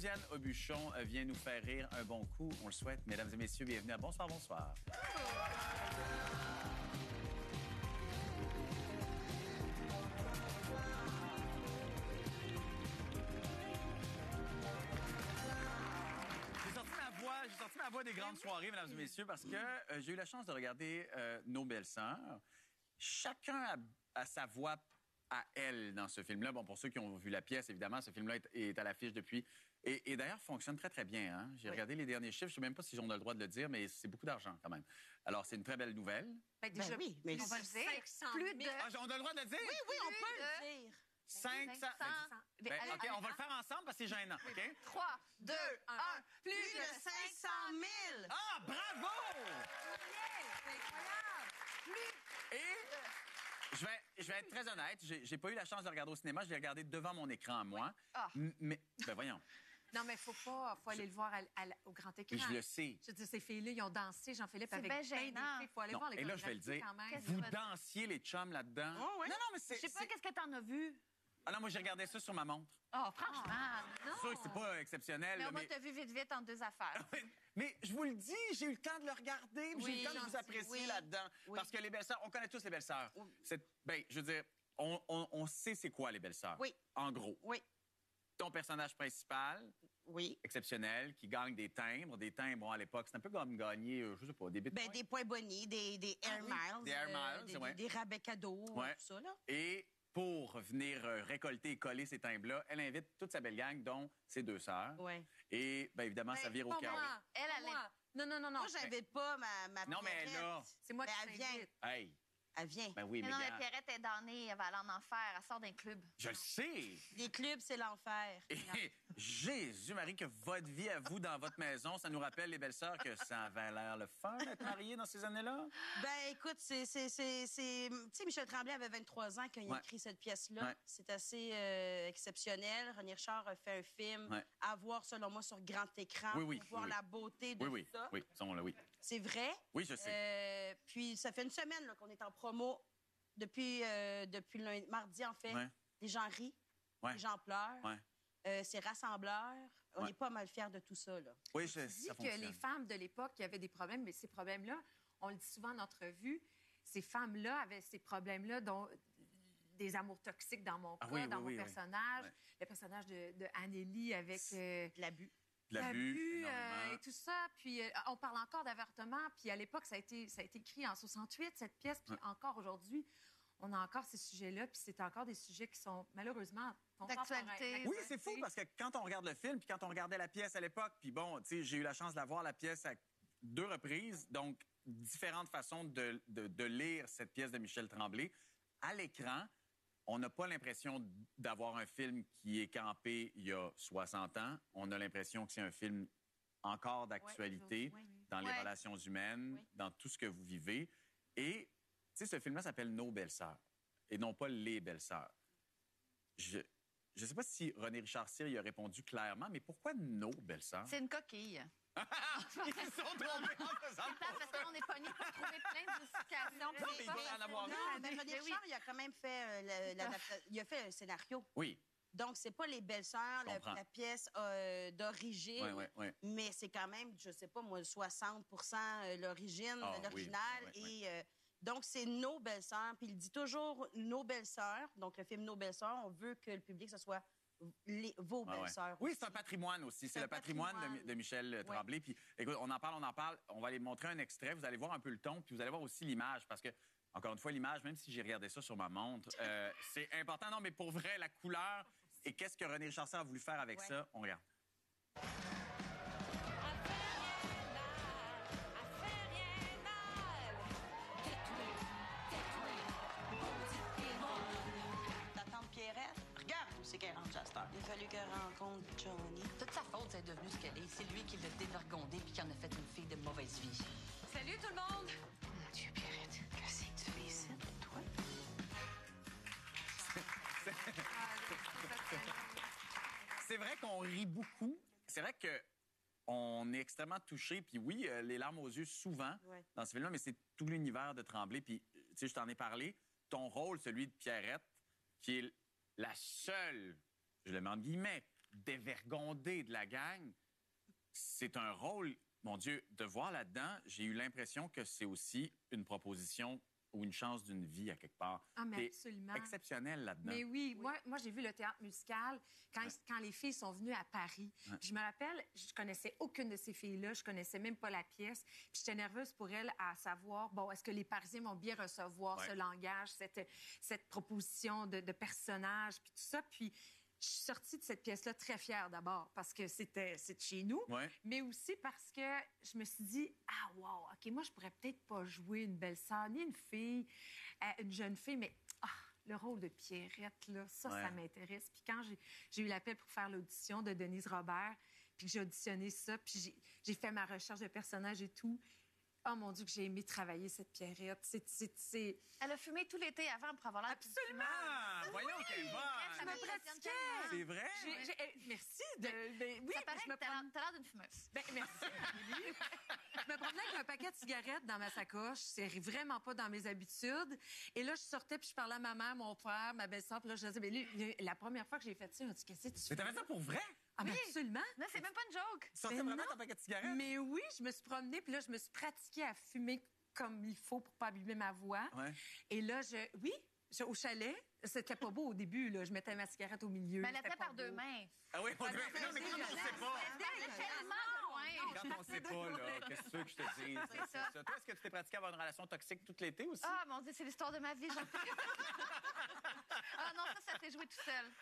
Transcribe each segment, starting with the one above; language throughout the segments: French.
Josiane Aubuchon vient nous faire rire un bon coup. On le souhaite. Mesdames et messieurs, bienvenue à Bonsoir, bonsoir. J'ai sorti ma voix des grandes soirées, mesdames et messieurs, parce que j'ai eu la chance de regarder Nos belles-sœurs. Chacun a sa voix à elle dans ce film-là. Bon, pour ceux qui ont vu la pièce, évidemment, ce film-là est à l'affiche depuis. Et d'ailleurs, fonctionne très, très bien. Hein? J'ai regardé les derniers chiffres. Je ne sais même pas si on a le droit de le dire, mais c'est beaucoup d'argent quand même. Alors, c'est une très belle nouvelle. Déjà, oui, mais on va le dire. 500 Plus de... Ah, on a le droit de le dire? Oui, oui, on peut le dire. 500. OK, on va le faire ensemble parce que c'est gênant. OK? 3, 2, 1. Plus de 500 000. Ah, bravo! C'est incroyable. Et je vais être très honnête. J'ai pas eu la chance de regarder au cinéma. Je l'ai regardé devant mon écran, moi. Ah. Mais, ben voyons. Non, mais faut aller le voir au grand écran. Et je le sais. Je veux dire, ces filles-là, ils ont dansé, Jean-Philippe, C'est avec bien plein gênant. d'effets. Faut aller Non, voir les et là, je vais le chorégraphies dire. quand même. Vous dansiez les chums là-dedans. Oh, oui. Non, mais c'est... Je sais pas qu'est-ce que t'en as vu. Ah non, moi, j'ai regardé ça sur ma montre. Oh, franchement, non. C'est sûr que c'est pas exceptionnel. Mais là, on t'a vu vite en deux affaires. Mais je vous le dis, j'ai eu le temps de le regarder, puis j'ai eu le temps de vous apprécier oui. là-dedans. Oui. Parce que les belles-sœurs, on connaît tous les belles-sœurs. Ben, je veux dire, on sait c'est quoi les belles-sœurs. Oui. En gros. Oui. Ton personnage principal, Oui. exceptionnel, qui gagne des timbres. Des timbres, bon, à l'époque, c'est un peu comme gagner, je sais pas, des bitcoins. Ben, des points bonnies, des Air Miles. Des Air Miles, ouais. Des rabais cadeaux, Ouais. tout ça, là. Et pour venir récolter et coller ces timbres-là, elle invite toute sa belle gang, dont ses deux sœurs. Ouais. Et, bien évidemment, ça vire au Pas chaos. moi. Elle Moi. Non. Moi, j'invite pas ma Non, mais Pierrette. là... C'est moi Ben, qui elle vient. t'invite. Hey, Elle vient. ben oui, mais Mais non, gars, mais Pierrette est damnée, elle va aller en enfer, elle sort d'un club. je le sais. Les clubs, c'est l'enfer. Et Jésus-Marie, que votre vie à vous dans votre maison, ça nous rappelle, les belles-sœurs, que ça avait l'air le fun d'être mariée dans ces années-là? Ben, écoute, tu sais, Michel Tremblay avait 23 ans quand il a Ouais. écrit cette pièce-là. Ouais. C'est assez exceptionnel. René Richard a fait un film Ouais. à voir, selon moi, sur grand écran Oui, oui, pour voir oui. la beauté de Oui, ça. oui, ça, on l'a, oui. C'est vrai. Oui, je sais. Puis ça fait une semaine là, qu'on est en promo. Depuis lundi, mardi, en fait. Ouais. Les gens rient, Ouais. les gens pleurent. Ouais. C'est rassembleur. On Ouais. est pas mal fiers de tout ça, là. Oui, Tu dis ça que fonctionne. les femmes de l'époque, il y avait des problèmes, mais ces problèmes-là, on le dit souvent en entrevue, ces femmes-là avaient ces problèmes-là, dont des amours toxiques dans mon cas, oui, dans oui, mon oui, personnage, ouais. le personnage de Annélie avec De l'abus. De l'abus, l'abus, énormément. et tout ça. Puis on parle encore d'avortement. Puis à l'époque, ça a été écrit en 68, cette pièce. Puis encore aujourd'hui, on a encore ces sujets-là. Puis c'est encore des sujets qui sont malheureusement D'actualité. Oui, c'est fou parce que quand on regarde le film, puis quand on regardait la pièce à l'époque, puis bon, tu sais, j'ai eu la chance de la voir, la pièce, à 2 reprises, donc différentes façons de lire cette pièce de Michel Tremblay. À l'écran, on n'a pas l'impression d'avoir un film qui est campé il y a 60 ans. On a l'impression que c'est un film encore d'actualité aujourd'hui, oui. dans les Ouais. relations humaines, Oui. dans tout ce que vous vivez. Et, tu sais, ce film-là s'appelle Nos belles-sœurs et non pas Les belles-sœurs. Je ne sais pas si René Richard Cyr y a répondu clairement, mais pourquoi Nos belles-sœurs? C'est une coquille. Ils se sont trompés en faisant le Parce qu'on est pogné pour trouver plein de justifications. Non, mais il doit en avoir Non, une. mais René Mais oui. Richard, il a quand même fait il a fait un scénario. Oui. Donc, c'est pas les belles-sœurs, Je comprends. la pièce d'origine, Ouais. mais c'est quand même, je sais pas, moi, 60 l'origine, Ah, l'original. oui. Et donc, c'est nos belles-sœurs. Puis il dit toujours nos belles-sœurs. Donc, le film Nos belles-sœurs, on veut que le public, ce soit vos Ah ouais. belles-sœurs. Oui, c'est un patrimoine aussi. C'est un le patrimoine patrimoine. de Michel Tremblay. Puis, écoute, on en parle. On va aller montrer un extrait. Vous allez voir un peu le ton, puis vous allez voir aussi l'image. Parce que, encore une fois, l'image, même si j'ai regardé ça sur ma montre, c'est important. Non, mais pour vrai, la couleur et qu'est-ce que René Richard Cyr a voulu faire avec Ouais. ça, on regarde. Ta tante Pierrette, regarde où c'est qu'elle rentre, Jasper. Il a fallu qu'elle rencontre Johnny. Toute sa faute, c'est devenu ce qu'elle est. C'est lui qui l'a dévergondée puis qui en a fait une fille de mauvaise vie. Salut tout le monde! Mon Dieu, Pierrette, qu'est-ce que tu fais ici, toi? C'est vrai qu'on rit beaucoup. C'est vrai que on est extrêmement touché. Puis oui, les larmes aux yeux souvent Ouais. dans ce film-là, mais c'est tout l'univers de Tremblay. Puis, tu sais, je t'en ai parlé. Ton rôle, celui de Pierrette, qui est la seule, je le mets en guillemets, dévergondée de la gang. C'est un rôle, mon Dieu, de voir là-dedans, j'ai eu l'impression que c'est aussi une proposition ou une chance d'une vie à quelque part. Ah, mais T'es absolument. exceptionnel là-dedans. Mais oui, moi j'ai vu le théâtre musical quand les filles sont venues à Paris. Ouais. Puis je me rappelle, je connaissais aucune de ces filles-là, je connaissais même pas la pièce. Puis j'étais nerveuse pour elles à savoir, bon, est-ce que les Parisiens vont bien recevoir Ouais. ce langage, cette proposition de personnage, puis tout ça. Puis je suis sortie de cette pièce-là très fière d'abord parce que c'est de chez nous, Ouais. mais aussi parce que je me suis dit, ah wow, OK, moi je pourrais peut-être pas jouer une belle-sœur ni une fille, une jeune fille, mais le rôle de Pierrette, là, ça Ouais. m'intéresse. Puis quand j'ai eu l'appel pour faire l'audition de Denise Robert, puis que j'ai auditionné ça, puis j'ai fait ma recherche de personnage et tout, oh mon Dieu, que j'ai aimé travailler cette Pierrette. C'est... Elle a fumé tout l'été avant pour avoir l'air d'une Absolument! Ah, voyons qu'elle est Ça bonne! me m'impressionne pratiquais. tellement. C'est vrai? Merci. Oui, Ça paraît je me que t'as l'air d'une fumeuse. Ben, merci, Amélie. Je me promenais avec un paquet de cigarettes dans ma sacoche. C'est vraiment pas dans mes habitudes. Et là, je sortais puis je parlais à ma mère, mon père, ma belle-sœur. Puis là, je disais, mais lui, la première fois que j'ai fait ça, il m'a dit, qu'est-ce que tu Mais fais? t'avais ça pour vrai? Ah, mais absolument. Non, c'est même pas une joke. Tu sortais Mais vraiment non. ton paquet de cigarettes? Mais oui, je me suis promenée puis là, je me suis pratiquée à fumer comme il faut pour pas abîmer ma voix. Ouais. Et là, au chalet, c'était pas beau au début, là. Je mettais ma cigarette au milieu. Mais elle la c'était tenait pas par deux beau. mains. Ah oui, on Ben, dirait. c'est Non, mais quand on dégueulasse. sait pas. Elle était tellement de loin. Quand on sait pas, là, qu'est-ce que tu veux que je te dise? C'est ça. Toi, est-ce que tu t'es pratiqué à avoir une relation toxique tout l'été aussi? Ah, mon Dieu, c'est l'histoire de ma vie. j'en peux. Ah non, ça s'est joué tout seul.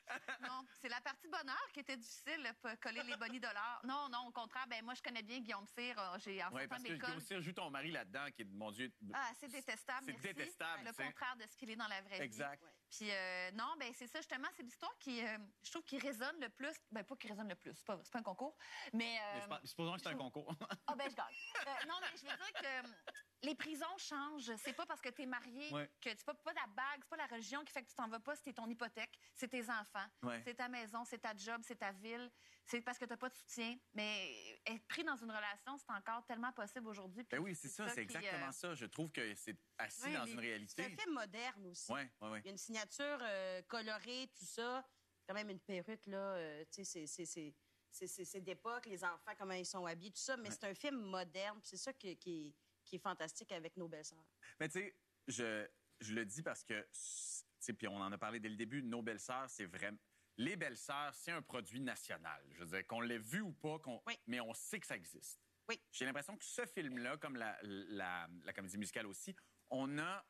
Non, c'est la partie bonheur qui était difficile, là, pour coller les bonnies dollars. Non, non, au contraire, ben moi, je connais bien Guillaume Cyr. J'ai en Oui, sortant parce de que l'école. aussi joue ton mari là-dedans, qui est, mon Dieu. Ah, c'est détestable, C'est merci. détestable, Le tu sais. contraire de ce qu'il est dans la vraie vie. Exact. Puis non, ben c'est ça justement, c'est l'histoire qui, je trouve, qui résonne le plus. Ben pas qui résonne le plus, c'est pas un concours, mais. Supposons que c'est un concours. Ah ben je gagne. Non, mais je veux dire que les prisons changent. C'est pas parce que t'es marié Ouais. que tu peux pas la bague, c'est pas la religion qui fait que tu t'en vas pas, c'est ton hypothèque, c'est tes enfants, Ouais. c'est ta maison, c'est ta job, c'est ta ville, c'est parce que t'as pas de soutien. Mais être pris dans une relation, c'est encore tellement possible aujourd'hui. Ben Puis oui, c'est ça, c'est qui, exactement ça. Je trouve que c'est assis Ouais, dans les- une C'est réalité. un film moderne aussi. Oui, oui, oui. Il y a une signature colorée, tout ça. Quand même une perruque, là. Tu sais, c'est d'époque, les enfants, comment ils sont habillés, tout ça. Mais Ouais. c'est un film moderne. Puis c'est ça qui est fantastique avec Nos belles-sœurs. Mais tu sais, je le dis parce que, tu sais, puis on en a parlé dès le début, Nos belles-sœurs, c'est vraiment... Les belles-sœurs, c'est un produit national. Je veux dire, qu'on l'ait vu ou pas, Oui. mais on sait que ça existe. Oui. J'ai l'impression que ce film-là, comme la comédie musicale aussi, on a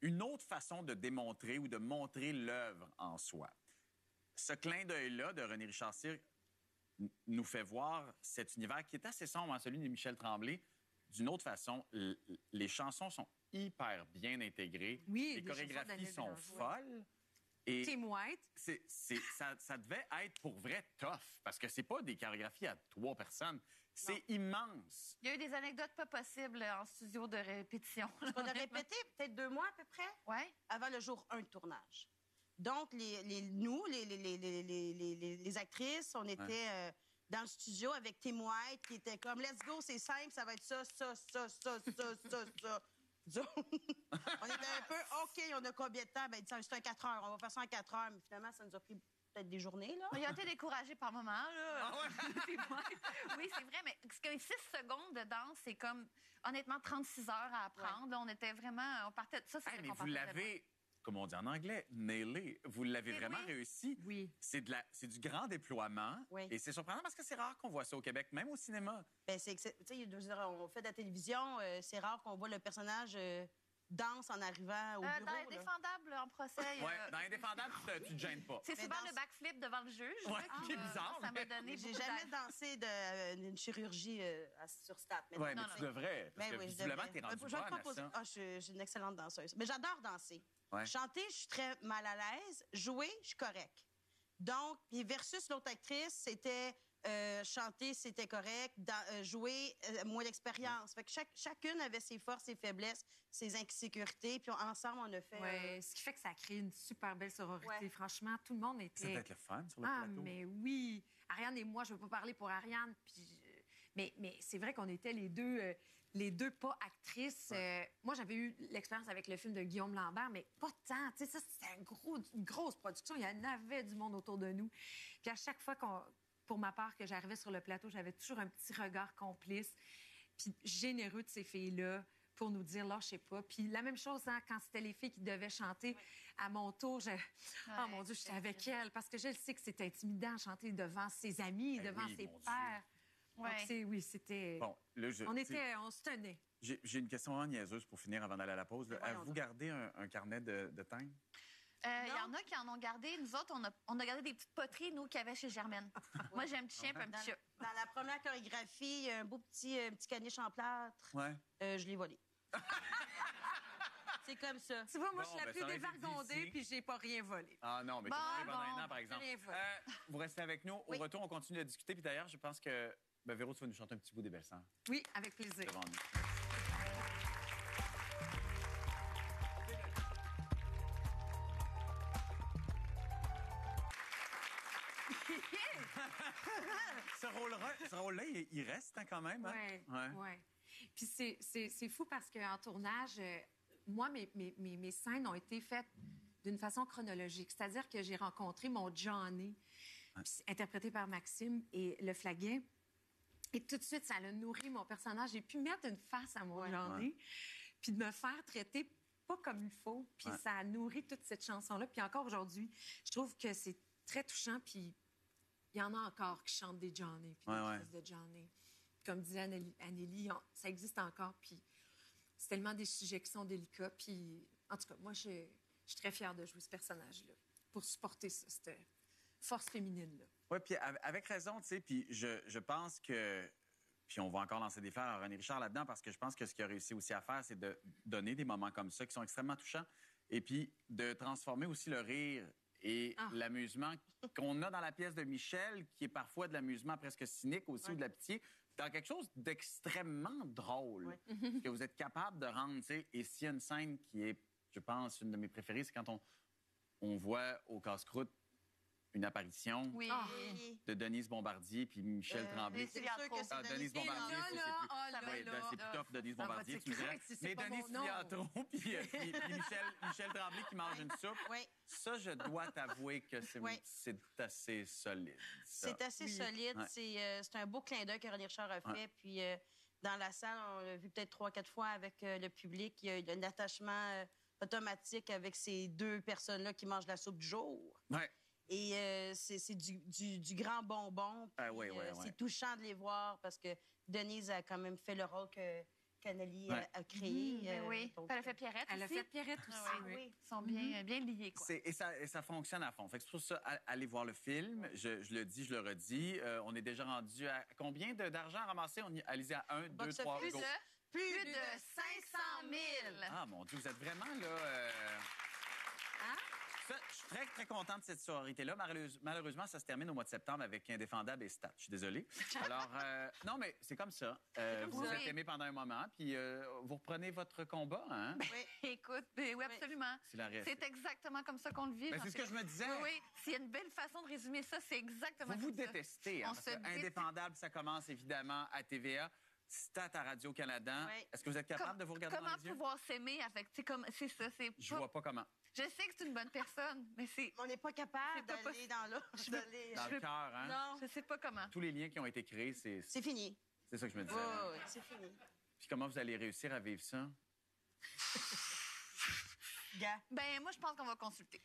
une autre façon de démontrer ou de montrer l'œuvre en soi. Ce clin d'œil-là de René Richard Cyr nous fait voir cet univers qui est assez sombre, hein, celui de Michel Tremblay. D'une autre façon, les chansons sont hyper bien intégrées. Oui, les des chansons chorégraphies d'Annie sont Bélanger. folles. Et Tim White. ça devait être pour vrai tough, parce que c'est pas des chorégraphies à 3 personnes. C'est immense. Il y a eu des anecdotes pas possibles en studio de répétition. On a répété peut-être 2 mois à peu près Ouais. avant le jour 1 de tournage. Donc, nous, les actrices, on était dans le studio avec Tim White qui était comme « Let's go, c'est simple, ça va être ça, ça, ça, ça, ça, ça, ça. » On était un peu « OK, on a combien de temps? » Ben, il dit, c'est un 4 heures, on va faire ça en 4 heures. Mais finalement, ça nous a pris peut-être des journées, là. Il a été découragé par moment, là. Ah Oui, c'est vrai, mais ce que 6 secondes de danse, c'est comme, honnêtement, 36 heures à apprendre. Là, on était vraiment... On partait... Ça, c'est Hey, vrai mais qu'on vous partait de loin. l'avez, comme on dit en anglais, nailé. Vous l'avez Mais vraiment oui. réussi. Oui. C'est du grand déploiement. Oui. Et c'est surprenant parce que c'est rare qu'on voit ça au Québec, même au cinéma. Ben, tu sais, je veux dire, on fait de la télévision, c'est rare qu'on voit le personnage danse en arrivant au bureau. Dans là. Indéfendable, en procès, il y a- Ouais, dans Indéfendable, tu te gênes pas. c'est Mais souvent dans- le backflip devant le juge. Ouais, là, qui est bizarre, Ça m'a mais- donné J'ai beaucoup jamais d'air. dansé d'une chirurgie sur stat. Mais Ouais, non, mais non, tu non. devrais. Parce Ben que oui, je visiblement, devrais. t'es rendu Je vais bonne à proposer- ça. Ah, je suis une excellente danseuse. Mais j'adore danser. Ouais. Chanter, je suis très mal à l'aise. Jouer, je suis correct. Donc, puis versus l'autre actrice, c'était chanter, c'était correct. Jouer, moins d'expérience. Fait que chacune avait ses forces, ses faiblesses, ses insécurités. Puis ensemble, on a fait... Ouais, ce qui fait que ça a créé une super belle sororité. Ouais. Franchement, tout le monde Ça était... doit être le fun sur le Ah, plateau. mais oui. Ariane et moi, je ne veux pas parler pour Ariane, puis Mais c'est vrai qu'on était les deux pas actrices. Moi, j'avais eu l'expérience avec le film de Guillaume Lambert, mais pas tant. Tu sais, ça, c'était une grosse production. Il y en avait du monde autour de nous. Puis à chaque fois pour ma part, que j'arrivais sur le plateau, j'avais toujours un petit regard complice, puis généreux de ces filles-là pour nous dire, lâchez pas. Puis la même chose, hein, quand c'était les filles qui devaient chanter, à mon tour, oh mon Dieu, j'étais avec elles, parce que je sais que c'est intimidant de chanter devant ses amis, devant oui, ses mon Dieu. pères. Ouais. Donc, oui, c'était... Bon, là, On se tenait. J'ai une question vraiment niaiseuse pour finir avant d'aller à la pause. là. Voyons Avez-vous donc. gardé un carnet de thème? Il y en a qui en ont gardé. Nous autres, on a gardé des petites poteries, nous, qu'il y avait chez Germaine. Moi, j'ai un petit chien et un petit chat. Dans la première chorégraphie, il y a un beau petit caniche en plâtre. Ouais. Je l'ai volé. C'est comme ça. Tu vois, moi, Bon, je suis la ben, plus ça aurait été dévergondée, d'ici. puis j'ai pas rien volé. Ah non, mais Bon, c'est pendant bon, un an, par exemple. rien volé. Vous restez avec nous. Au Oui. retour, on continue de discuter. Puis d'ailleurs, je pense que Véro, tu vas nous chanter un petit bout des belles sœurs Oui, avec plaisir. devant nous. Ce rôle-là, il reste hein, quand même. Hein? Oui, ouais. Puis c'est fou parce qu'en tournage, moi, mes scènes ont été faites d'une façon chronologique. C'est-à-dire que j'ai rencontré mon Johnny, puis interprété par Maxime, et le flaguet. Et tout de suite, ça a nourri mon personnage. J'ai pu mettre une face à mon Johnny, puis de me faire traiter pas comme il faut. Puis ça a nourri toute cette chanson-là. Puis encore aujourd'hui, je trouve que c'est très touchant. Puis il y en a encore qui chantent des Johnny, puis des crises de Johnny. Comme disait Anneli, ça existe encore. Puis c'est tellement des sujets qui sont délicats. Puis en tout cas, moi, je suis très fière de jouer ce personnage-là pour supporter ça, cette force féminine-là. Oui, puis avec raison, tu sais, puis je pense que... Puis on va encore lancer des fleurs à René Richard là-dedans parce que je pense que ce qu'il a réussi aussi à faire, c'est de donner des moments comme ça qui sont extrêmement touchants et puis de transformer aussi le rire et l'amusement qu'on a dans la pièce de Michel, qui est parfois de l'amusement presque cynique aussi ou de la pitié, dans quelque chose d'extrêmement drôle que vous êtes capable de rendre, tu sais. Et s'il y a une scène qui est, je pense, une de mes préférées, c'est quand on voit au casse-croûte une apparition Oui. de Denise Bombardier puis Michel Tremblay. C'est sûr que c'est Denise Bombardier, là, c'est là, plus... oh là Oui, là. c'est plus tough, Denise Ça va Bombardier, tu me dirais. t'écrire si c'est Mais pas Denise mon nom. Filiatron puis Michel Tremblay qui mange une soupe, Oui. ça, je dois t'avouer que c'est Oui. assez solide. ça. C'est assez solide. Ouais. C'est un beau clin d'œil que René Richard a fait. Puis dans la salle, on l'a vu peut-être 3-4 fois avec le public. Il y a un attachement automatique avec ces deux personnes-là qui mangent la soupe du jour. Ouais. Et c'est du grand bonbon. Ah Puis, oui, oui, oui. C'est touchant de les voir parce que Denise a quand même fait le rôle qu'Anneli a créé. Oui. donc, Elle a fait Pierrette Elle a aussi. fait Pierrette aussi. Ah oui. Ils sont bien liés, quoi. Et ça fonctionne à fond. Fait que c'est pour ça, allez voir le film. Je le dis, je le redis. On est déjà rendu à combien d'argent ramassé? Allez-y à 1, 2, Box 3, office. go. Plus de 500 000. Ah, mon Dieu, vous êtes vraiment là... Ça, je suis très, très content de cette sororité-là. Malheureusement, ça se termine au mois de septembre avec Indéfendable et Stat. Je suis désolé. Alors, non, mais c'est comme ça. Vous ça. êtes aimés pendant un moment, puis vous reprenez votre combat, hein? Écoute, oui, absolument. C'est la reste. C'est exactement comme ça qu'on le vit. Ben, j'en c'est ce que suis- je me disais. Oui, oui. S'il y a une belle façon de résumer ça, c'est exactement Vous comme ça. détestez. Hein, On parce se que déteste. Indéfendable, ça commence évidemment à TVA. Stat à Radio-Canada. Oui. Est-ce que vous êtes capable de vous regarder dans Comment les yeux? pouvoir s'aimer avec, tu sais, comme, c'est ça, c'est Je pas- vois pas comment. Je sais que c'est une bonne personne, mais c'est, On n'est pas capable C'est pas d'aller dans l'autre. Dans le cœur, hein? Non, je sais pas comment. Tous les liens qui ont été créés, c'est c'est fini. ça que je me disais. Oui, c'est fini. Puis comment vous allez réussir à vivre ça? Gars. Ben, moi, je pense qu'on va consulter.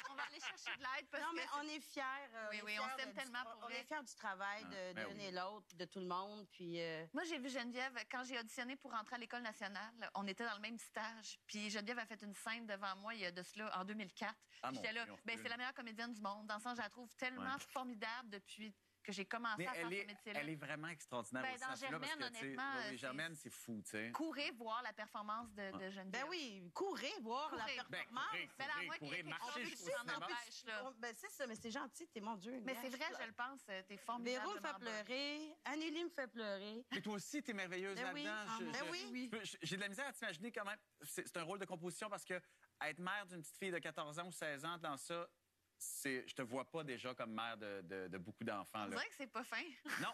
On va aller chercher de l'aide parce Non, que mais on est fiers. Oui, oui, on s'aime tellement pour On vrai. est fiers du travail ben l'une oui. et l'autre, de tout le monde. Puis, Moi, j'ai vu Geneviève, quand j'ai auditionné pour entrer à l'École nationale, on était dans le même stage. Puis Geneviève a fait une scène devant moi il y a de cela, en 2004. Ah, Puis j'étais mon là, Dieu, on ben, peut- c'est la meilleure comédienne du monde. Dans le sens, je la trouve tellement Ouais. formidable depuis que j'ai commencé Mais à faire elle ce est, métier-là. elle est vraiment extraordinaire Ben, aussi dans à ce film-là, parce Germaine, que, tu sais, honnêtement, oui, c'est- Germaine, c'est fou, tu sais. Courez voir la performance de Geneviève. ben oui, courez voir Courez. la Ben, performance. Ben, là, moi, courez, qui- marchez on jusqu'au peut-tu en cinéma. empêche, là. Ben, c'est ça, mais c'est gentil, t'es mon Dieu. Mais c'est vrai, je le pense, t'es formidable. Véro me fait pleurer, Anneli me fait pleurer. Mais toi aussi, t'es merveilleuse Ben oui. là-dedans. Ben oui. J'ai de la misère à t'imaginer quand même. C'est un rôle de composition parce que être mère d'une petite fille de 14 ans ou 16 ans dans ça, je te vois pas déjà comme mère de beaucoup d'enfants. On Là. dirait que c'est pas fin. Non.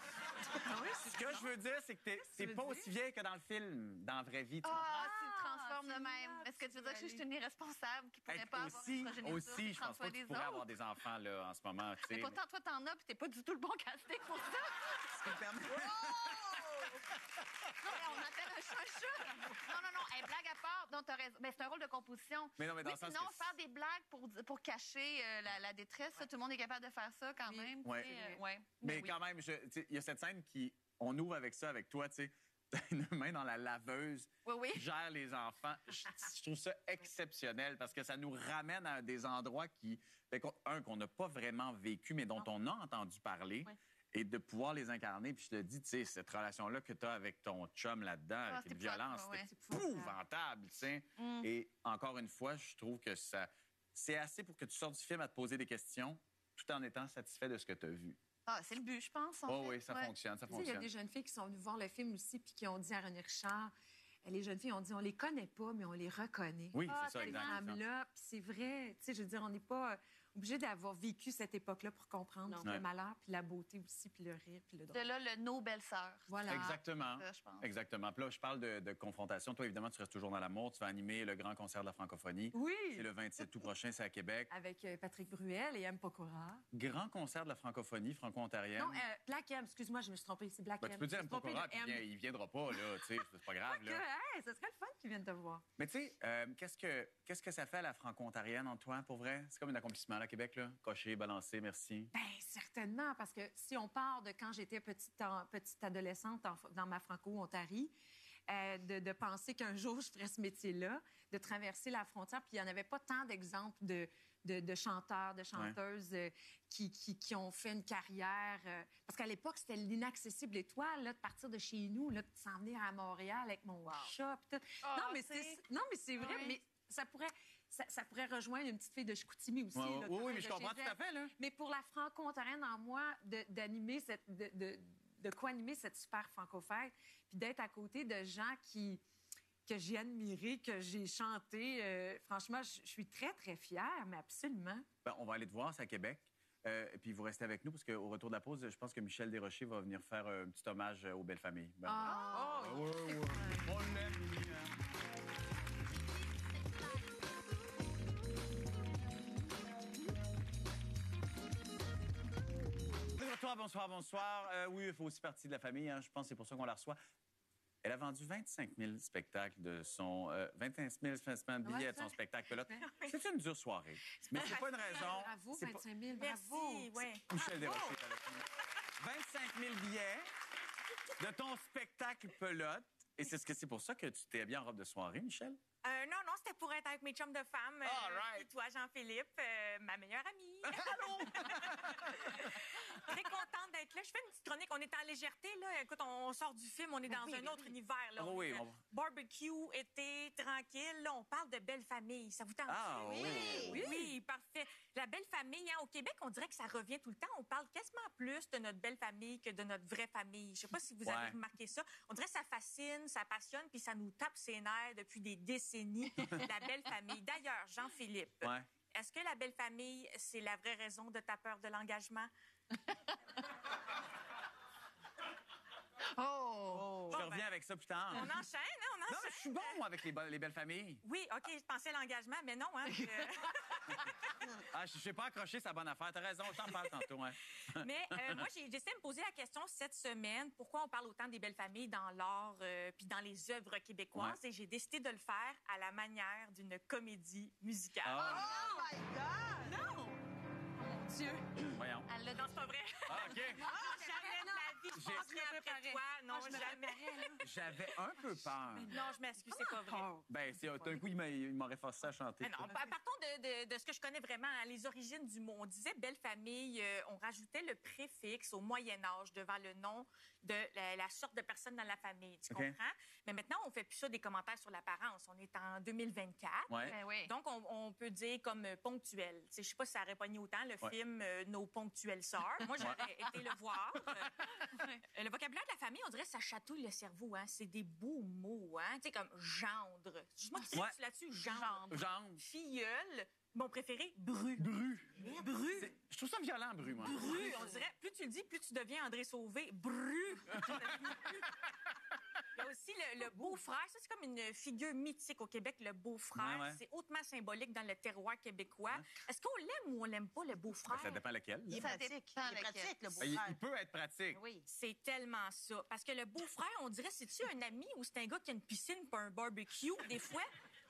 Ce que je veux dire, c'est que t'es pas aussi vieille que dans le film, dans la vraie vie. Tu Ah, tu te transformes de c'est même. là, Est-ce que tu veux dire que je suis aller. une irresponsable qui pourrait comprends? pas avoir Aussi, une progéniture aussi, qui je prend pense soin pas que tu des pourrais avoir autres? des enfants là, en ce moment. tu Mais sais. pourtant, toi, t'en as, puis t'es pas du tout le bon casting pour ça. Ce qui me permet- Non, mais on appelle un chat un chat. Non. Hey, blague à part. Non, t'as raison. Mais c'est un rôle de composition. Mais non, mais dans Oui, le sens sinon, que- faire des blagues pour cacher la détresse, ça, tout le monde est capable de faire ça quand Oui. même. Ouais. tu sais, ouais. Mais oui. quand même, tu sais, il y a cette scène qui... On ouvre avec ça, avec toi, tu sais. T'as une main dans la laveuse, Oui. gère les enfants. Je trouve ça exceptionnel parce que ça nous ramène à des endroits qu'on n'a pas vraiment vécu, mais dont on a entendu parler. Ouais. Et de pouvoir les incarner. Puis je te dis, tu sais, cette relation-là que tu as avec ton chum là-dedans, avec c'est une violence, épouvantable, c'est épouvantable, tu sais. Et encore une fois, je trouve que c'est assez pour que tu sortes du film à te poser des questions tout en étant satisfait de ce que tu as vu. Ah, c'est le but, je pense. en Oh fait. oui, ça Ouais. fonctionne, ça Tu sais, il y a fonctionne. des jeunes filles qui sont venues voir le film aussi puis qui ont dit à René Richard, les jeunes filles ont dit, on les connaît pas, mais on les reconnaît. Oui, Ah, c'est ça, Ces exact. c'est ça. femmes-là, puis c'est vrai, tu sais, je veux dire, on n'est pas obligé d'avoir vécu cette époque-là pour comprendre Non. tout le Ouais. malheur, puis la beauté aussi, puis le rire, puis le De drôle. là, le nos belles-sœurs. Voilà. Exactement. Ça, je pense. Exactement. Puis là, je parle de confrontation. Toi, évidemment, tu restes toujours dans l'amour. Tu vas animer le grand concert de la francophonie. Oui! C'est le 27 août prochain, c'est à Québec. Avec Patrick Bruel et M. Pokora. Grand concert de la francophonie franco-ontarienne. Non, Black M, excuse-moi, je me suis trompée, c'est Black Ben, M. tu peux dire Je M. me suis trompée Pokora, de puis M. il viendra pas, là. Tu sais, c'est pas grave, Que, là. hey, ce serait le fun qu'ils viennent te voir. Mais tu sais, qu'est-ce que ça fait à la franco-ontarienne, Antoine, pour vrai? C'est comme un accomplissement, là, Québec, là. Cocher, balancer, merci. Bien, certainement, parce que si on part de quand j'étais petite adolescente dans ma Franco-Ontarie, de penser qu'un jour je ferais ce métier-là, de traverser la frontière, puis il n'y en avait pas tant d'exemples de chanteurs, de chanteuses qui ont fait une carrière. Parce qu'à l'époque, c'était l'inaccessible étoile, là, de partir de chez nous, là, de s'en venir à Montréal avec mon chat. Puis tout. Ah, non, mais tu sais. c'est vrai, Oui. mais ça pourrait rejoindre une petite fille de Chicoutimi aussi. Ouais, là, oui, qui oui, vient mais je de comprends chez tout à elle. fait, là. Mais pour la franco-ontarienne en moi, d'animer de co-animer cette super franco-fête, puis d'être à côté de gens que j'ai admirés, que j'ai chanté, franchement, je suis très, très fière, mais absolument. Ben, on va aller te voir, c'est à Québec. Et puis vous restez avec nous parce qu'au retour de la pause, je pense que Michel Desrochers va venir faire un petit hommage aux belles familles. Ben, Oh, ouais. On l'aime, lui, hein. Bonsoir. Oui, il faut aussi partie de la famille. Hein. Je pense que c'est pour ça qu'on la reçoit. Elle a vendu 25 000 spectacles de son... 25 000 billets de son spectacle pilote. C'est une dure soirée. Mais c'est pas une raison. Bravo, C'est pas- 25 000, Merci, bravo. ouais. Michel Desrochers est avec nous. 25 000 billets de ton spectacle pelote. Et c'est pour ça que tu t'es habillé en robe de soirée, Michel? Non, c'était pour être avec mes chums de femmes. All right. Et toi, Jean-Philippe, ma meilleure amie. Allô? Très contente d'être là. Je fais une petite chronique. On est en légèreté, là. Écoute, on sort du film, on est dans un autre univers, là. Oh oui, On est, on- barbecue, été, tranquille. Là, on parle de belle famille. Ça vous tente? Ah oui. Oui, parfait. La belle famille, hein, au Québec, on dirait que ça revient tout le temps. On parle quasiment plus de notre belle famille que de notre vraie famille. Je sais pas si vous avez Ouais. remarqué ça. On dirait que ça fascine, ça passionne, puis ça nous tape ses nerfs depuis des décennies. La belle famille. D'ailleurs, Jean-Philippe, Ouais. est-ce que la belle famille, c'est la vraie raison de ta peur de l'engagement? Oh! Je reviens avec ça plus tard. On enchaîne, hein? On Non, enchaîne. mais je suis bon, moi, avec les belles familles. Oui, OK, je pensais à l'engagement, mais non, hein? Ah, je sais pas accrocher, c'est la bonne affaire. T'as raison, je t'en parle tantôt. Hein. Mais moi, j'ai décidé de me poser la question cette semaine, pourquoi on parle autant des belles familles dans l'art puis dans les œuvres québécoises, et j'ai décidé de le faire à la manière d'une comédie musicale. Ah, Oh my God! Non! Mon Dieu. voyons. Elle l'a Non, c'est pas vrai. Ah, OK. Jamais de la vie, je J'ai- passerai après toi. Non, je me jamais. J'avais un peu peur. Non, je m'excuse, c'est pas vrai. Ben, d'un coup, il m'aurait forcé à chanter. Ah non, partons de ce que je connais vraiment, hein, les origines du mot. On disait belle famille, on rajoutait le préfixe au Moyen Âge devant le nom de la sorte de personne dans la famille. Tu OK. comprends? Mais maintenant, on fait plus ça des commentaires sur l'apparence. On est en 2024. Ouais. Ben oui. Donc, on peut dire comme ponctuel. Tu sais, je sais pas si ça aurait pogné autant le Ouais. film Nos ponctuelles sœurs. Moi, j'aurais été le voir. Le vocabulaire de la famille, on dirait que ça chatouille le cerveau. Hein? C'est des beaux mots, hein? Tu sais, comme gendre. Moi, tu Ouais. là-dessus, gendre. Genre, Filleul. Mon préféré, bru. je trouve ça violent, Bru, moi. Bru, on dirait, plus tu le dis, plus tu deviens André Sauvé. Bru. Il y a aussi le beau-frère. Ça, c'est comme une figure mythique au Québec, le beau-frère. Ouais. C'est hautement symbolique dans le terroir québécois. Est-ce qu'on l'aime ou on l'aime pas, le beau-frère? Ça dépend lequel. Il est Ça pratique. dépend Il est lequel. pratique, le Il beau-frère. peut être pratique. Oui. C'est tellement ça. Parce que le beau-frère, on dirait, c'est-tu un ami ou c'est un gars qui a une piscine pour un barbecue? Des fois,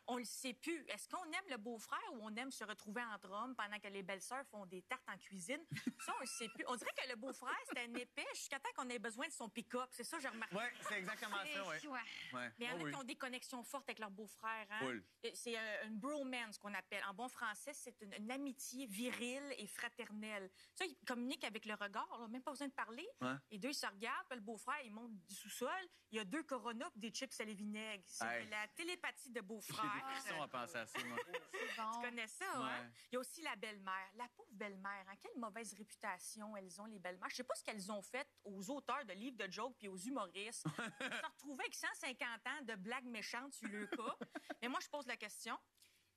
on le sait plus. Est-ce qu'on aime le beau-frère ou on aime se retrouver entre hommes pendant que les belles-sœurs font des tartes en cuisine? Ça, on le sait plus. On dirait que le beau-frère, c'est un épais jusqu'à temps qu'on ait besoin de son pick-up. C'est ça, j'ai remarqué. Oui, c'est exactement ça, oui. Ouais. Ouais. Mais il y en a Oh, oui. qui ont des connexions fortes avec leur beau-frère. Hein? Full. C'est une bromance qu'on appelle. En bon français, c'est une amitié virile et fraternelle. Ça, ils communiquent avec le regard. On n'a même pas besoin de parler. Ouais. Les deux, ils se regardent. Puis le beau-frère, il monte du sous-sol. Il y a 2 Coronas et des chips à la vinaigre. C'est Hey. la télépathie de J'ai des beau-frère. frissons à penser à ça, moi. C'est bon. Tu connais ça, Ouais. hein? Il y a aussi la belle-mère. La pauvre belle-mère, hein? Quelle mauvaise réputation elles ont, les belles-mères. Je sais pas ce qu'elles ont fait aux auteurs de livres de jokes puis aux humoristes. Ils se retrouvaient avec 150 ans de blagues méchantes sur le cas. Mais moi, je pose la question.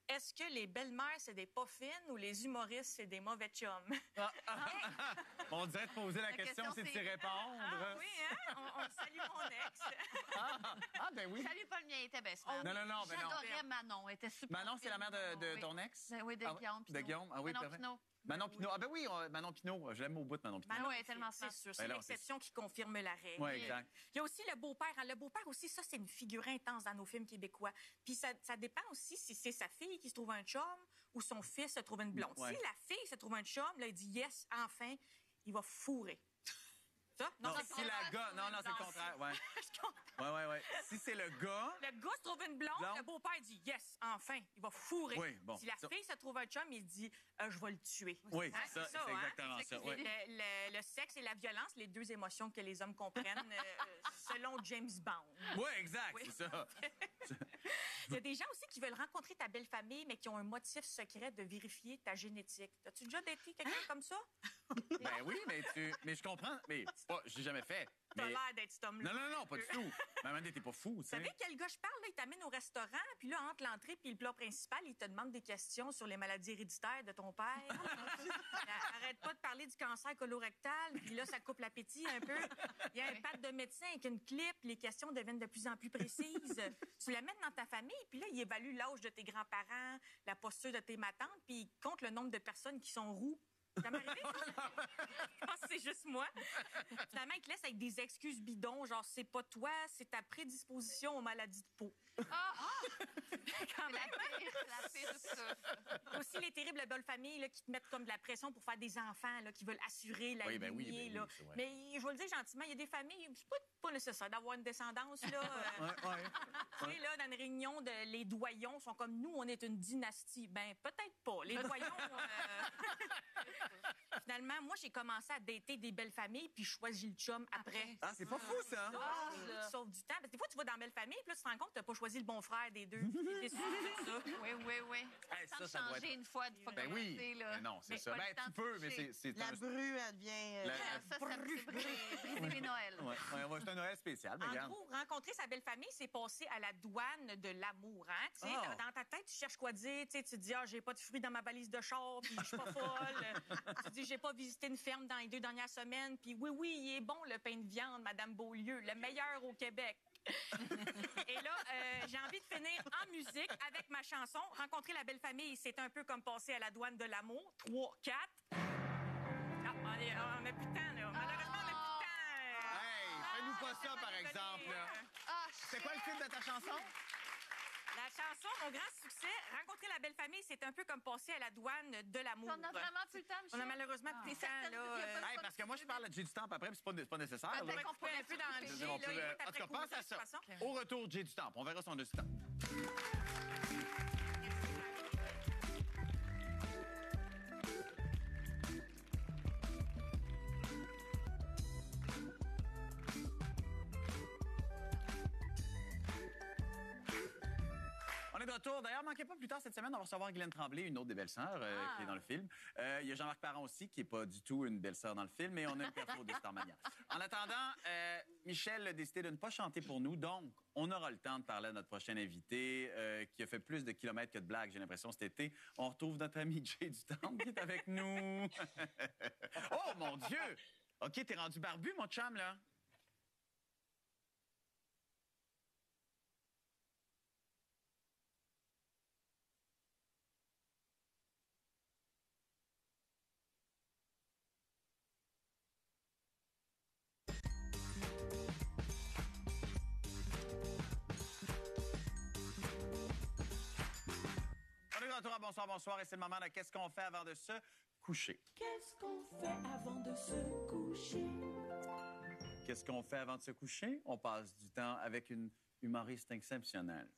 Est-ce que les belles-mères, c'est des pas fines ou les humoristes, c'est des mauvais chums? On dirait de poser la La question, question, c'est de c'est- s'y répondre. Ah oui, hein? On salue mon ex. Ben oui. Salut, pas le mien, il était best Oh, Non, non, non, ben non. J'adorais Manon, elle était super. Manon, c'est la mère de Oui. ton ex? Oui, de Ah oui, Guillaume de Pinot. Guillaume, ah oui, Manon parfait. Pinot. Manon Pinot. Ah ben oui, Manon Pinot. Je l'aime au bout de Manon Pinot. Manon, ouais, tellement c'est smart. sûr. C'est Ben non, l'exception qui confirme la règle. Oui, exact. Il y a aussi le beau-père. Hein. Le beau-père aussi, ça, c'est une figure intense dans nos films québécois. Puis ça dépend aussi si c'est sa fille qui se trouve un chum ou son fils se trouve une blonde. Ouais. Si la fille se trouve un chum, là, il dit yes, enfin, il va fourrer. Ça? Non, c'est si la gars... Non, non, c'est le contraire. Ouais. Ouais. Si c'est le gars... Le gars se trouve une blonde, Blonde. le beau-père dit yes, enfin, il va fourrer. Oui, bon, Si la ça- fille se trouve un chum, il dit je vais le tuer. Oui, Hein, c'est ça, c'est hein? exactement ça. Le, Ouais. le sexe et la violence, les deux émotions que les hommes comprennent selon James Bond. Oui, exact, Oui. c'est ça. Il y a des gens aussi qui veulent rencontrer ta belle famille, mais qui ont un motif secret de vérifier ta génétique. As-tu déjà daté quelqu'un comme ça? Ben oui, mais je comprends. Mais je l'ai jamais fait. T'as Mais... l'air d'être cet homme-là. Non, pas du tout. Mais Amanda, t'es pas fou, tu Vous sais. savez quel gars je parle? Là, il t'amène au restaurant, puis là, entre l'entrée puis le plat principal, il te demande des questions sur les maladies héréditaires de ton père. Arrête pas de parler du cancer colorectal, puis là, ça coupe l'appétit un peu. Il y a un pad de médecin avec une clip, les questions deviennent de plus en plus précises. Tu l'amènes dans ta famille, puis là, il évalue l'âge de tes grands-parents, la posture de tes matantes, puis il compte le nombre de personnes qui sont roux. Ça m'est arrivé, ça? Je pense que c'est juste moi. Finalement, il te laisse avec des excuses bidons, genre c'est pas toi, c'est ta prédisposition aux maladies de peau. Ah! Quand même. La pire de ça. Aussi les terribles belles familles là, qui te mettent comme de la pression pour faire des enfants, là, qui veulent assurer la Oui, ben oui, lignée. ben là. oui, c'est vrai. Mais je vais le dire gentiment, il y a des familles, c'est pas nécessaire d'avoir une descendance. Là, Ouais. Tu sais, là, dans une réunion, les doyons sont comme nous, on est une dynastie. Ben, peut-être pas. Les doyons. Finalement, moi, j'ai commencé à dater des belles familles, puis je choisis le chum après. Ah, c'est pas fou, ça. Tu sauves du temps. Parce que des fois, tu vas dans belle famille, puis là, tu te rends compte que tu n'as pas choisi le bon frère des deux. T'es déçu de ça. Oui. Hey, Sans ça doit changer être... une fois de Ben oui. commencer, là. Mais non, c'est Mais ça. pas Ben, le temps tu de peux, mais toucher. c'est La un... bru, elle devient... Ça c'est briser les Noëls. Ouais, c'est un Noël spécial, mais En regarde. gros, rencontrer sa belle famille, c'est passer à la douane de l'amour. Hein? Tu sais, Ah. Dans ta tête, tu cherches quoi dire. Tu sais, tu te dis, j'ai pas de fruits dans ma valise de char, puis je suis pas folle. Tu te dis, j'ai pas visité une ferme dans les 2 dernières semaines, puis oui, il est bon le pain de viande, Madame Beaulieu, le meilleur au Québec. Et là, j'ai envie de finir en musique avec ma chanson. Rencontrer la belle famille, c'est un peu comme passer à la douane de l'amour. 3, 4. Ah, on n'a plus de temps, là. Malheureusement, on n'a plus de temps. Hey, fais-nous pas ça, par désolée. exemple. là. Ah, C'est quoi le titre de ta chanson? La chanson, mon grand succès, Rencontrer la belle famille, c'est un peu comme passer à la douane de l'amour. on a vraiment plus le temps, On a Michel. malheureusement plus de temps, certaine là. qu'il y a pas Hey, parce que moi, je parle de Jay du Temple après, puis c'est pas nécessaire. Peut-être là. On va qu'on couper un peu dans le Je veux jet, dire, on là. peut- Il est En tout après cas, courir, pense à de toute ça. façon. Au retour, Jay du Temple. On verra son dessus temps. On est de retour. D'ailleurs, manquez pas plus tard cette semaine, on va recevoir Guylaine Tremblay, une autre des belles-sœurs qui est dans le film. Il y a Jean-Marc Parent aussi, qui est pas du tout une belle-sœur dans le film, mais on a une perso de Starmania. En attendant, Michel a décidé de ne pas chanter pour nous, donc on aura le temps de parler à notre prochain invité qui a fait plus de kilomètres que de blagues, j'ai l'impression, cet été. On retrouve notre ami Jay du Temple qui est avec nous. Oh, mon Dieu! OK, t'es rendu barbu, mon chum, là? On est de retour à Bonsoir, bonsoir, et c'est le moment de Qu'est-ce qu'on fait avant de se coucher? Qu'est-ce qu'on fait avant de se coucher? Qu'est-ce qu'on fait avant de se coucher? On passe du temps avec une humoriste exceptionnelle.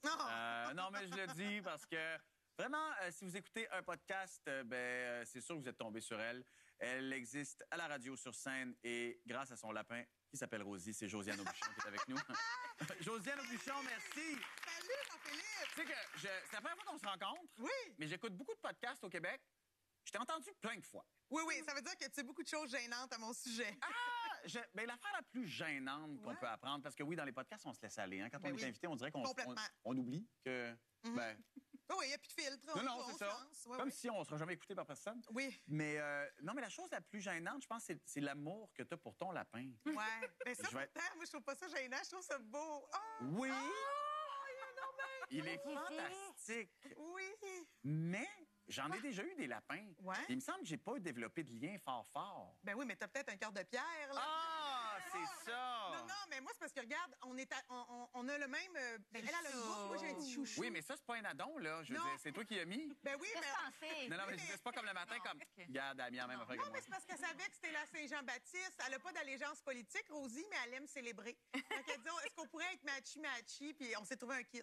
Non, mais je le dis parce que vraiment, si vous écoutez un podcast, c'est sûr que vous êtes tombé sur elle. Elle existe à la radio, sur scène, et grâce à son lapin qui s'appelle Rosie, c'est Josiane Aubuchon qui est avec nous. Josiane Aubuchon, merci. Salut, Jean-Philippe! Tu sais que c'est la première fois qu'on se rencontre, Oui. mais j'écoute beaucoup de podcasts au Québec. Je t'ai entendu plein de fois. Oui, ça veut dire que tu sais beaucoup de choses gênantes à mon sujet. L'affaire la plus gênante qu'on Ouais. peut apprendre, parce que oui, dans les podcasts, on se laisse aller. Hein? Quand Ben on oui. est invité, on dirait qu'on Complètement. on oublie que... ben, Oui, il n'y a plus de filtre. non, on c'est ça. se lance. Ouais, Comme ouais. si on ne sera jamais écouté par personne. Oui, Mais non, mais la chose la plus gênante, je pense, c'est l'amour que tu as pour ton lapin. ouais. Ben ça, Je vais être- pourtant, moi, je trouve pas ça gênant. Je trouve ça beau. Oh, Oui! il est Il est fantastique. Oui. Mais j'en ai déjà eu des lapins. Ouais. Il me semble que j'ai pas développé de lien fort. Ben oui, mais t'as peut-être un cœur de pierre, là. Ah, c'est ça! Non, mais moi, c'est parce que, regarde, on a le même... elle a le goût. Moi, j'ai un petit chouchou. Oui, mais ça, c'est pas un addon, là. Je veux Non. dire, c'est toi qui as mis. Ben oui, Qu'est-ce mais... que t'en sais? Non, mais je dis, c'est pas comme le matin, comme, regarde, Amy, en même affaire que Non, moi. mais c'est parce qu'elle savait que c'était la Saint-Jean-Baptiste. Elle n'a pas d'allégeance politique, Rosie, mais elle aime célébrer. Donc, elle dit, est-ce qu'on pourrait être matchy-matchy? Puis on s'est trouvé un kit.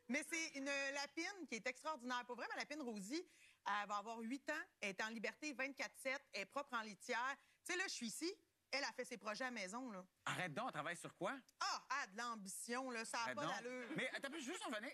Mais c'est une lapine qui est extraordinaire. Pour vrai, ma lapine Rosie, elle va avoir 8 ans. Elle est en liberté 24/7. Elle est propre en litière. Tu sais, là, je suis ici. Elle a fait ses projets à la maison, là. Arrête donc, on travaille sur quoi? Ah, elle a de l'ambition, là. Ça n'a Arrête pas donc. d'allure. Mais attends, juste revenir.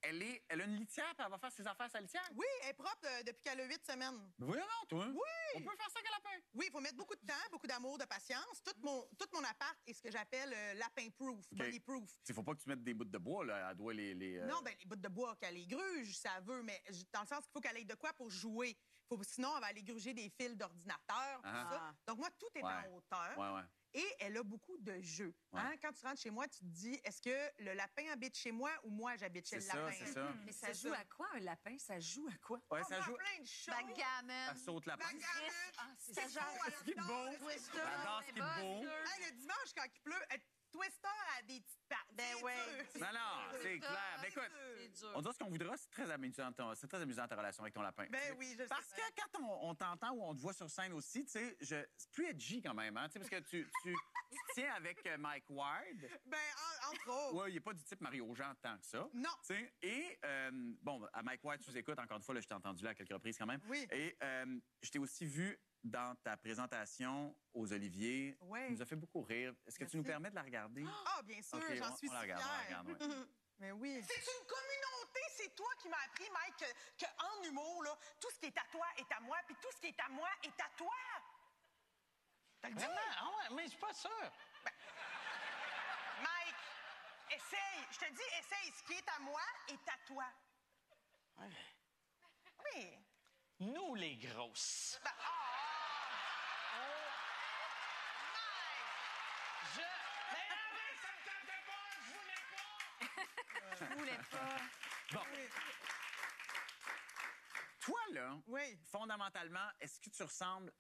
Elle a une litière, puis elle va faire ses affaires à sa litière. Oui, elle est propre depuis qu'elle a 8 semaines. Mais voyons donc, toi. Oui! On peut faire ça avec un lapin. Oui, il faut mettre beaucoup de temps, beaucoup d'amour, de patience. Tout mon appart est ce que j'appelle lapin-proof, bunny-proof. Il faut pas que tu mettes des bouts de bois, là. Elle doit les Non, ben les bouts de bois qu'elle les gruge, ça veut, mais dans le sens qu'il faut qu'elle ait de quoi pour jouer. Sinon, elle va aller gruger des fils d'ordinateur, tout Ah. ça. Donc, moi, tout est Ouais. en hauteur. Ouais. Et elle a beaucoup de jeux. Ouais. Hein? Quand tu rentres chez moi, tu te dis, est-ce que le lapin habite chez moi ou moi, j'habite chez C'est le ça, lapin? c'est ça. Mais ça C'est joue ça. à quoi, un lapin? Ça joue à quoi? Ouais, On ça voit joue. plein de choses. Backgammon. Elle saute la pince. Backgammon. C'est C'est ça. beau, Ce qui est elle beau. adore. Twister. J'adore ce qui est beau. Hey, le dimanche, quand il pleut, Twister a des petites pattes. Ben C'est ouais. dur. Non, c'est clair. Ben, écoute, C'est dur. on dira ce qu'on voudra, c'est très amusant ta relation avec ton lapin. Ben oui, je sais. Parce que quand on t'entend ou on te voit sur scène aussi, tu sais, c'est plus edgy quand même, hein, tu sais, parce que tu tiens avec Mike Ward. Ben, entre autres. Ouais, il n'est pas du type Mario Jean tant que ça. Non. Tu sais, et, bon, à Mike Ward, tu nous écoutes, encore une fois, là, je t'ai entendu là à quelques reprises quand même. Oui. Et je t'ai aussi vu dans ta présentation aux Oliviers. Ouais. Tu nous as fait beaucoup rire. Est-ce que tu nous Merci. permets de la regarder? Ah, bien sûr, Ok, j'en suis on la si regarde, fière. on la regarde, ouais. Mais oui. C'est une communauté, c'est toi qui m'as appris, Mike, qu'en humour, là, tout ce qui est à toi est à moi, puis tout ce qui est à moi est à toi. T'as le dit? Vraiment? Ah ouais, mais je suis pas sûr. Mike, essaye. Je te dis, essaye. Ce qui est à moi est à toi. Oui. Nous, les grosses. Ben, Je... Mais non, mais ça me tentait pas, je voulais pas. Je voulais pas. Bon. Toi, là, Oui. fondamentalement, est-ce que tu ressembles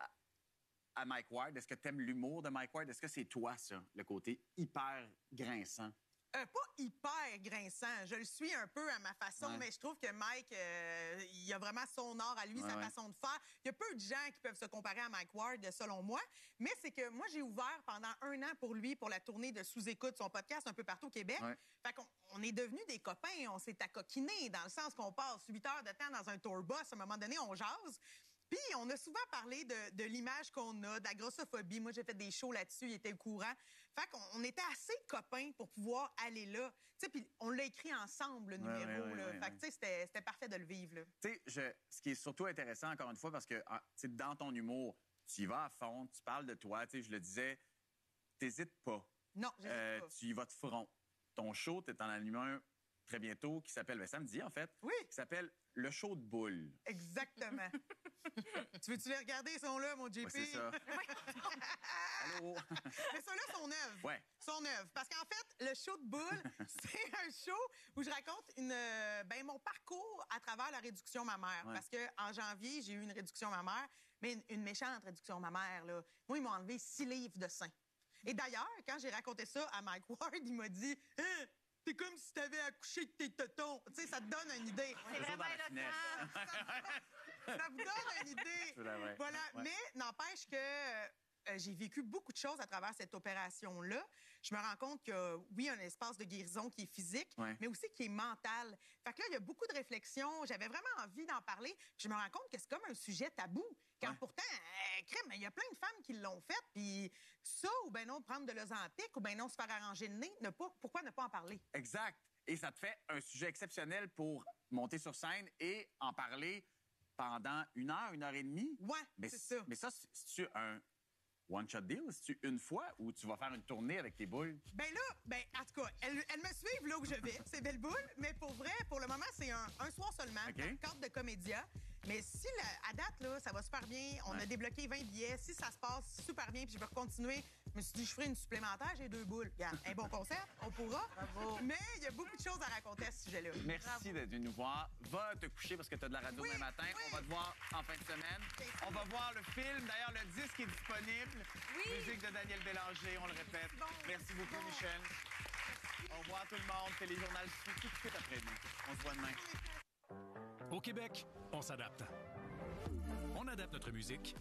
à Mike Ward? Est-ce que tu aimes l'humour de Mike Ward? Est-ce que c'est toi, ça, le côté hyper grinçant? Pas hyper grinçant. Je le suis un peu à ma façon, Ouais. mais je trouve que Mike, il a vraiment son art à lui, Ouais, sa ouais. façon de faire. Il y a peu de gens qui peuvent se comparer à Mike Ward, selon moi. Mais c'est que moi, j'ai ouvert pendant 1 an pour lui, pour la tournée de Sous-Écoute, son podcast un peu partout au Québec. Ouais. Fait qu'on on est devenus des copains. On s'est accoquinés dans le sens qu'on passe 8 heures de temps dans un tour bus. À un moment donné, on jase. Puis, on a souvent parlé de l'image qu'on a, de la grossophobie. Moi, j'ai fait des shows là-dessus, il était au courant. Fait qu'on était assez copains pour pouvoir aller là. Tu sais, puis on l'a écrit ensemble, le numéro. Là. Fait que, tu sais, c'était parfait de le vivre, là. Tu sais, ce qui est surtout intéressant, encore une fois, parce que tu sais, dans ton humour, tu y vas à fond, tu parles de toi. Tu sais, je le disais, t'hésites pas. Non, j'hésite pas. Tu y vas de front. Ton show, t'es en allumant un très bientôt qui s'appelle, samedi en fait, Oui. qui s'appelle Le show de boule. Exactement. Tu veux-tu les regarder, ils sont là, mon JP? Ouais, c'est ça. Allô? Mais ceux-là sont neufs. Ouais. Sont neufs. Parce qu'en fait, le show de boule, c'est un show où je raconte mon parcours à travers la réduction mammaire. Ouais. Parce qu'en janvier, j'ai eu une réduction mammaire, mais une méchante réduction mammaire. Là. Moi, ils m'ont enlevé 6 livres de sein. Et d'ailleurs, quand j'ai raconté ça à Mike Ward, il m'a dit hein, t'es comme si t'avais accouché de tes tetons. Tu sais, ça te donne une idée. C'est Toujours dans vraiment la finesse. éloquent. Ça vous donne une idée. C'est vrai. Voilà. Ouais. Mais n'empêche que j'ai vécu beaucoup de choses à travers cette opération-là. Je me rends compte que, oui, un espace de guérison qui est physique, Ouais. mais aussi qui est mental. Fait que là, il y a beaucoup de réflexions. J'avais vraiment envie d'en parler. Puis je me rends compte que c'est comme un sujet tabou. Quand Ouais. pourtant, crème, il y a plein de femmes qui l'ont fait. Puis ça, ou ben non, prendre de l'Ozempic, ou ben non, se faire arranger le nez, pourquoi ne pas en parler? Exact. Et ça te fait un sujet exceptionnel pour monter sur scène et en parler pendant 1 heure, 1 heure et demie. Ouais, Mais c'est ça. Mais ça, c'est-tu un one-shot deal? C'est-tu une fois ou tu vas faire une tournée avec tes boules? Ben là, en tout cas, elles me suivent là où je vais, ces belles boules, mais pour vrai, pour le moment, c'est un soir seulement, OK. dans le cadre de Comédia. Mais si, à date, là, ça va super bien, on a débloqué 20 billets, si ça se passe super bien, puis je vais continuer, je me suis dit, je ferai une supplémentaire, j'ai 2 boules. Regarde, un bon concept, on pourra. Bravo. Mais il y a beaucoup de choses à raconter à ce sujet-là. Merci d'être venu nous voir. Va te coucher parce que tu as de la radio Oui, demain matin. oui. On va te voir en fin de semaine. On va voir le film. D'ailleurs, le disque est disponible. Musique de Daniel Bélanger, on le répète. Bon. Merci beaucoup, Michel. Au revoir tout le monde. Téléjournal suit tout de suite après nous. On se voit demain. Au Québec, on s'adapte. On adapte notre musique